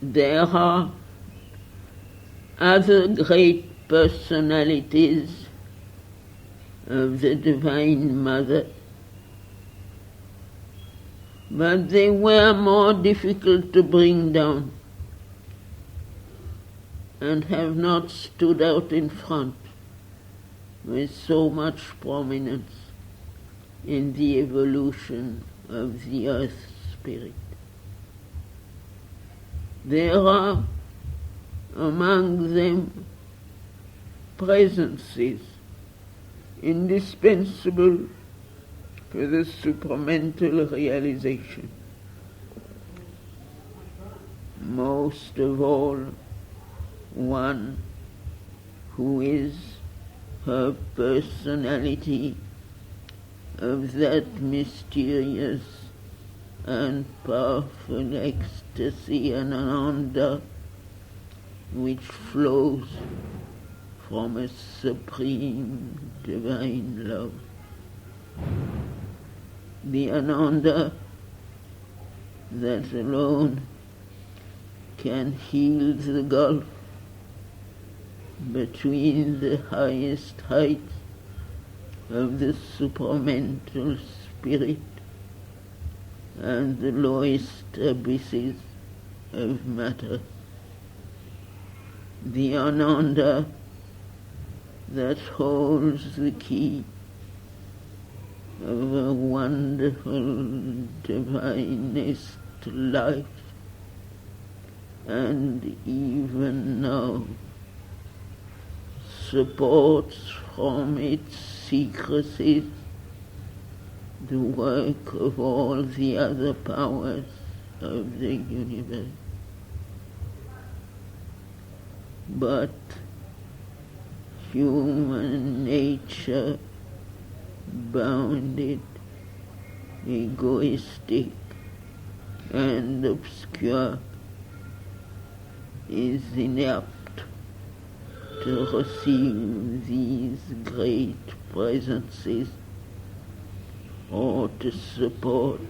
There are other great personalities of the Divine Mother, but they were more difficult to bring down and have not stood out in front with so much prominence in the evolution of the earth spirit. There are among them presences indispensable for the supramental realization. Most of all, one who is her personality of that mysterious and powerful ecstasy and ananda which flows from a supreme divine love. The ananda that alone can heal the gulf between the highest heights of the supramental spirit and the lowest abysses of matter. The ananda that holds the key of a wonderful divinest life, and even now supports from its secrecies the work of all the other powers of the universe. But human nature, bounded, egoistic, and obscure, is inept to receive these great presences or to support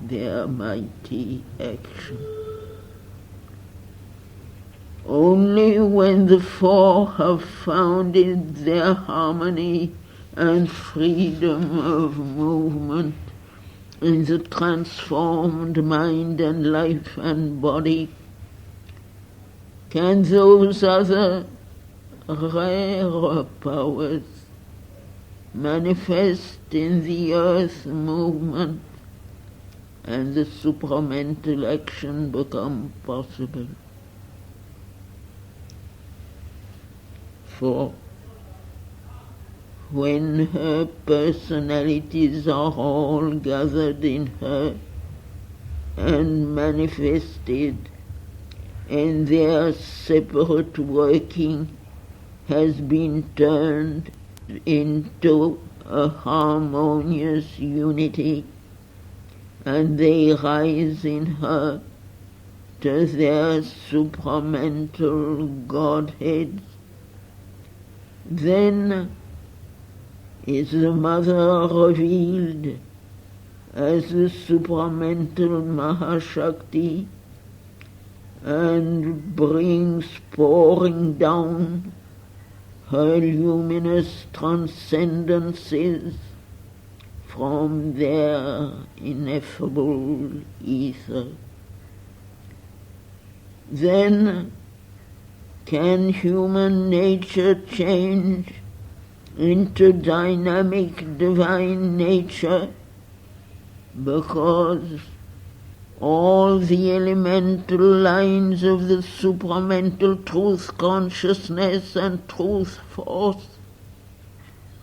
their mighty action. Only when the four have founded their harmony and freedom of movement in the transformed mind and life and body can those other rarer powers manifest in the earth movement and the supramental action become possible. For when her personalities are all gathered in her and manifested, and their separate working has been turned into a harmonious unity, and they rise in her to their supramental Godhead, then is the Mother revealed as the Supramental Mahashakti and brings pouring down her luminous transcendences from their ineffable ether. Then can human nature change into dynamic divine nature, because all the elemental lines of the supramental truth consciousness and truth force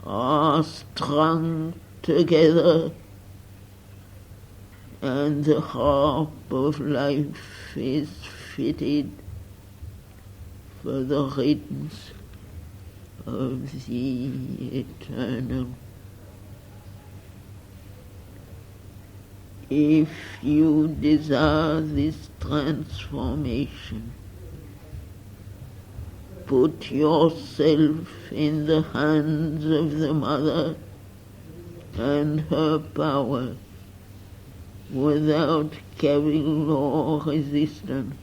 are strung together, and the harp of life is fitted for the riddance of the eternal. If you desire this transformation, put yourself in the hands of the Mother and her power without cavil or resistance,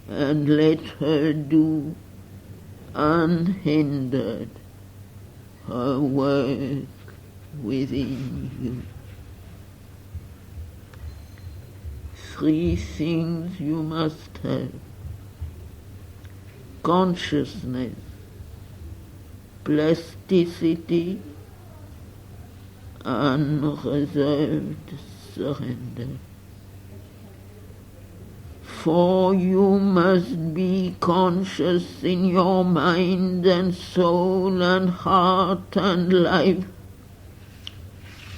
and let her do unhindered her work within you. 3 things you must have: consciousness, plasticity, unreserved surrender. For you must be conscious in your mind and soul and heart and life,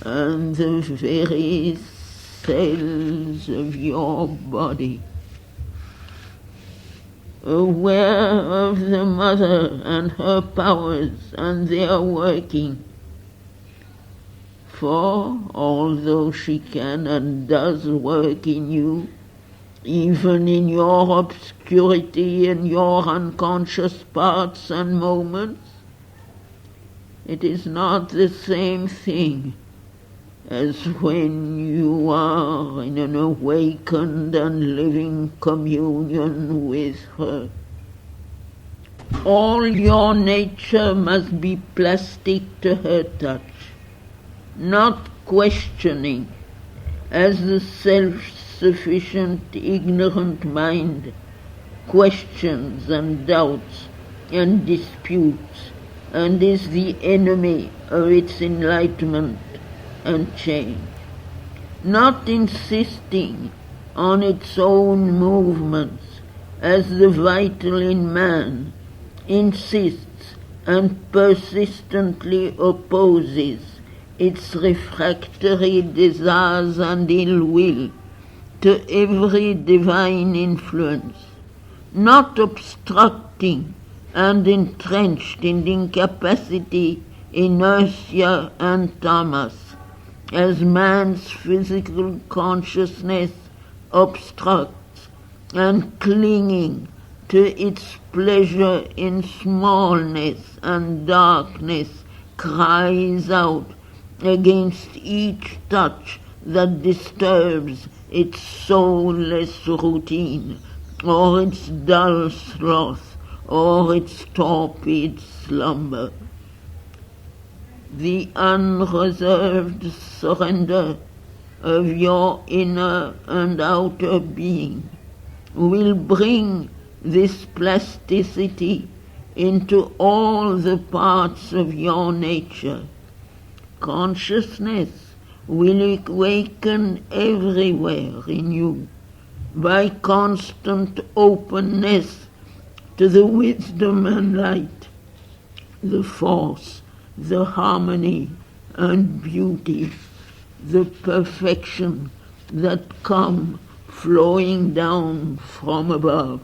and the very cells of your body. Aware of the mother and her powers and their working. For although she can and does work in you, even in your obscurity and your unconscious parts and moments, it is not the same thing as when you are in an awakened and living communion with her. All your nature must be plastic to her touch, not questioning, as the self-sufficient, ignorant mind questions and doubts and disputes and is the enemy of its enlightenment and change, not insisting on its own movements as the vital in man insists and persistently opposes its refractory desires and ill will to every divine influence, not obstructing and entrenched in incapacity, inertia and tamas, as man's physical consciousness obstructs, and clinging to its pleasure in smallness and darkness cries out against each touch that disturbs its soulless routine, or its dull sloth, or its torpid slumber. The unreserved surrender of your inner and outer being will bring this plasticity into all the parts of your nature. Consciousness will awaken everywhere in you by constant openness to the wisdom and light, the force, the harmony and beauty, the perfection that come flowing down from above.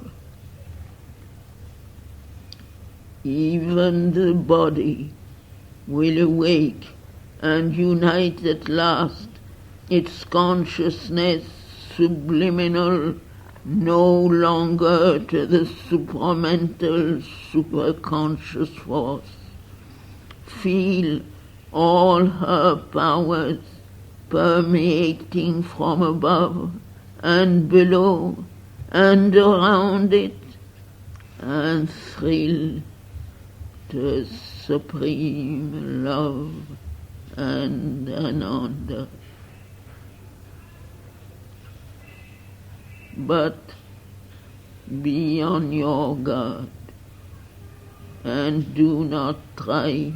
Even the body will awake and unite at last its consciousness subliminal no longer to the supramental superconscious force. Feel all her powers permeating from above and below and around it, and thrill to supreme love and ananda. But be on your guard and do not try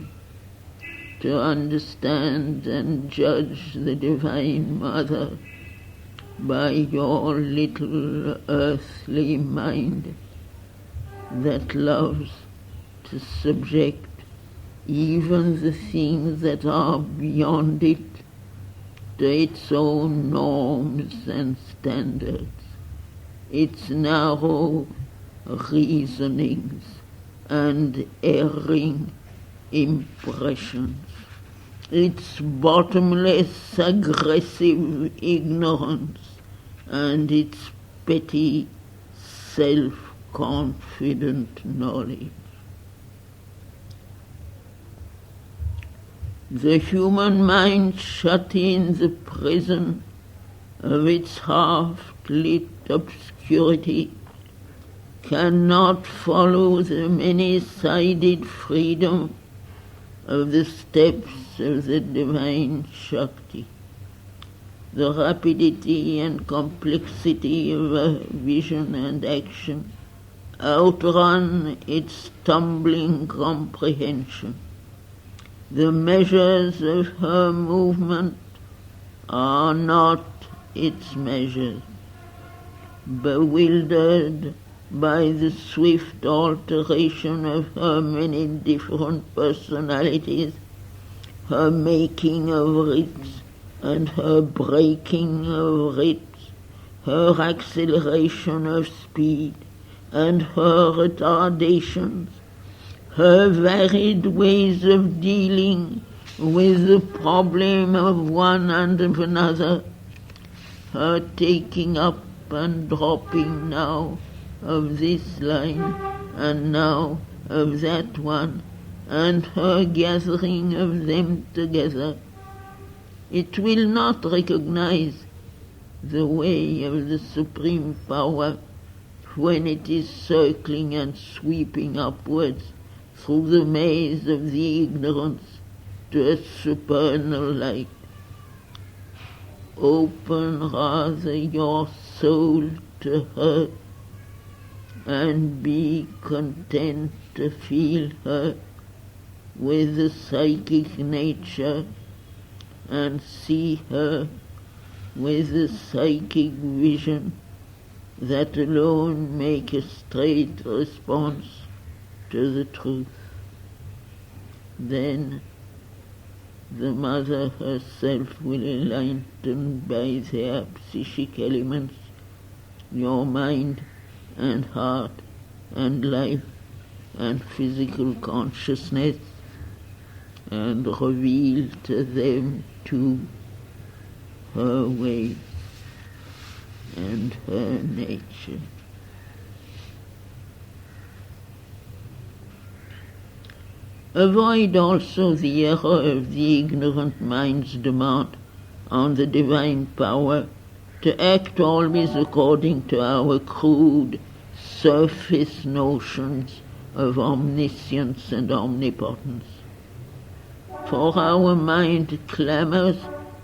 to understand and judge the Divine Mother by your little earthly mind that loves to subject even the things that are beyond it to its own norms and standards, its narrow reasonings and erring impressions, its bottomless aggressive ignorance and its petty self-confident knowledge. The human mind shut in the prison of its half-lit obscurity cannot follow the many-sided freedom of the steps of the divine Shakti. The rapidity and complexity of her vision and action outrun its stumbling comprehension. The measures of her movement are not its measures. Bewildered by the swift alteration of her many different personalities, her making of rites and her breaking of rites, her acceleration of speed and her retardations, her varied ways of dealing with the problem of one and of another, her taking up and dropping now of this line and now of that one, and her gathering of them together. It will not recognize the way of the supreme power when it is circling and sweeping upwards through the maze of the ignorance to a supernal light. Open rather your soul to her and be content to feel her with the psychic nature and see her with the psychic vision that alone make a straight response to the truth. Then the Mother herself will enlighten by their psychic elements your mind and heart and life and physical consciousness, and reveal to them too her way and her nature. Avoid also the error of the ignorant mind's demand on the divine power to act always according to our crude, surface notions of omniscience and omnipotence. For our mind clamors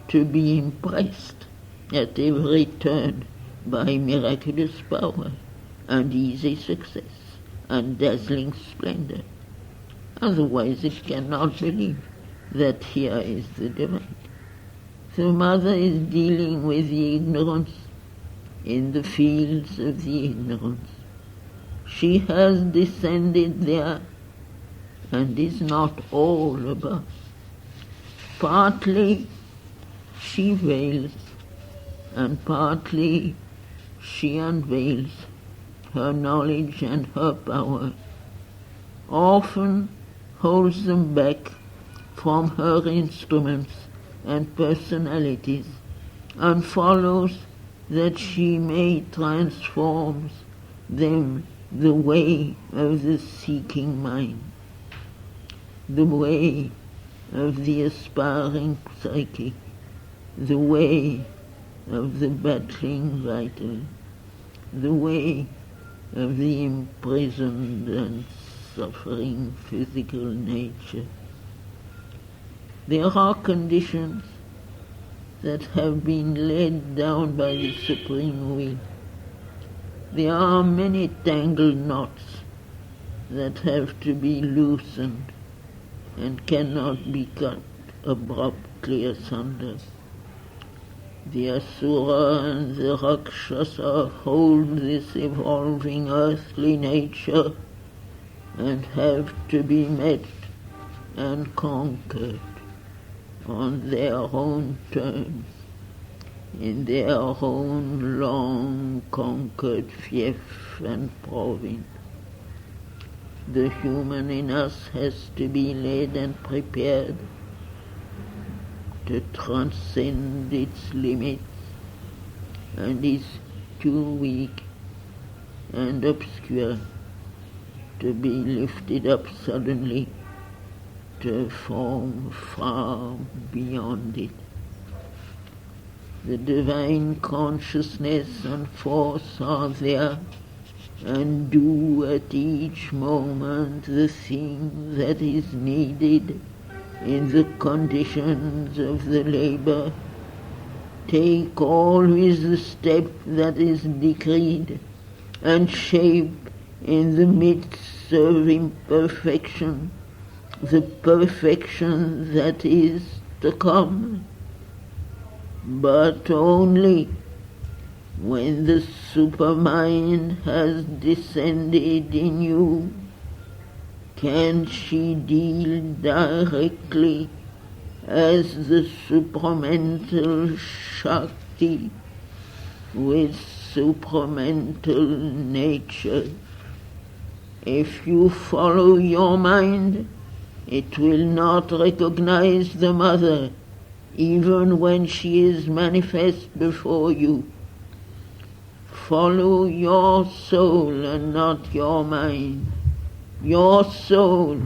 to be impressed at every turn by miraculous power and easy success and dazzling splendor. Otherwise it cannot believe that here is the divine. The Mother is dealing with the ignorance in the fields of the ignorance. She has descended there and is not all above. Partly she veils and partly she unveils her knowledge and her power, often holds them back from her instruments and personalities, and follows that she may transform them the way of the seeking mind, the way of the aspiring psychic, the way of the battling vital, the way of the imprisoned and suffering physical nature. There are conditions that have been laid down by the Supreme Will. There are many tangled knots that have to be loosened and cannot be cut abruptly asunder. The Asura and the Rakshasa hold this evolving earthly nature and have to be met and conquered on their own terms, in their own long conquered fief and province. The human in us has to be led and prepared to transcend its limits, and is too weak and obscure to be lifted up suddenly to a form far beyond it. The divine consciousness and force are there and do at each moment the thing that is needed in the conditions of the labor. Take always the step that is decreed, and shape in the midst of imperfection the perfection that is to come. But only when the supermind has descended in you can she deal directly as the supramental Shakti with supramental nature. If you follow your mind, it will not recognize the mother, even when she is manifest before you. Follow your soul and not your mind. Your soul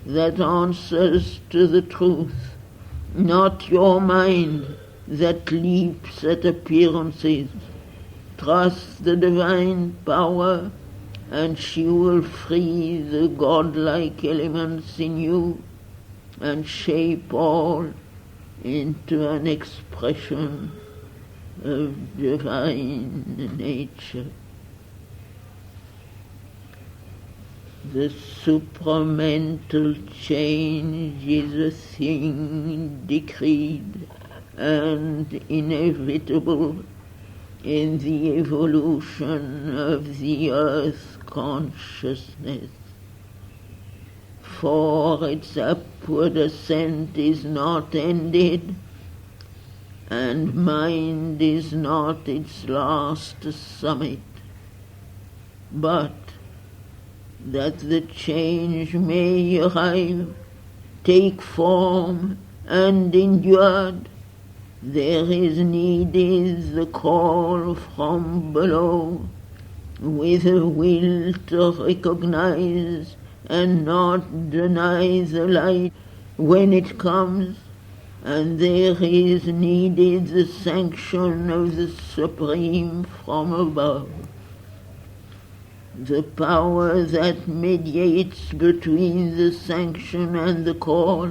that answers to the truth, not your mind that leaps at appearances. Trust the divine power, and she will free the godlike elements in you and shape all into an expression of divine nature. The supramental change is a thing decreed and inevitable in the evolution of the earth consciousness. For its upward ascent is not ended, and mind is not its last summit, but that the change may arrive, take form, and endured, there is needed the call from below, with a will to recognize and not deny the light when it comes, and there is needed the sanction of the Supreme from above. The power that mediates between the sanction and the call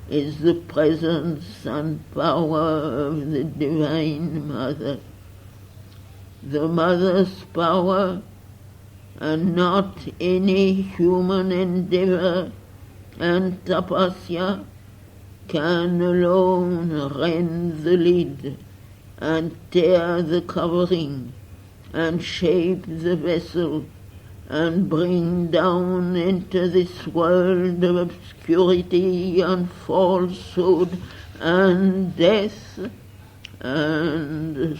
is the presence and power of the Divine Mother. The Mother's power, and not any human endeavor and tapasya, can alone rend the lid and tear the covering and shape the vessel and bring down into this world of obscurity and falsehood and death and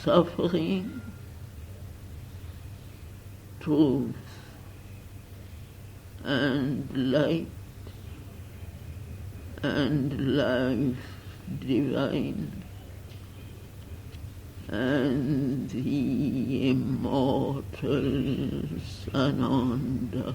suffering truth and light and life divine and the immortal Sananda.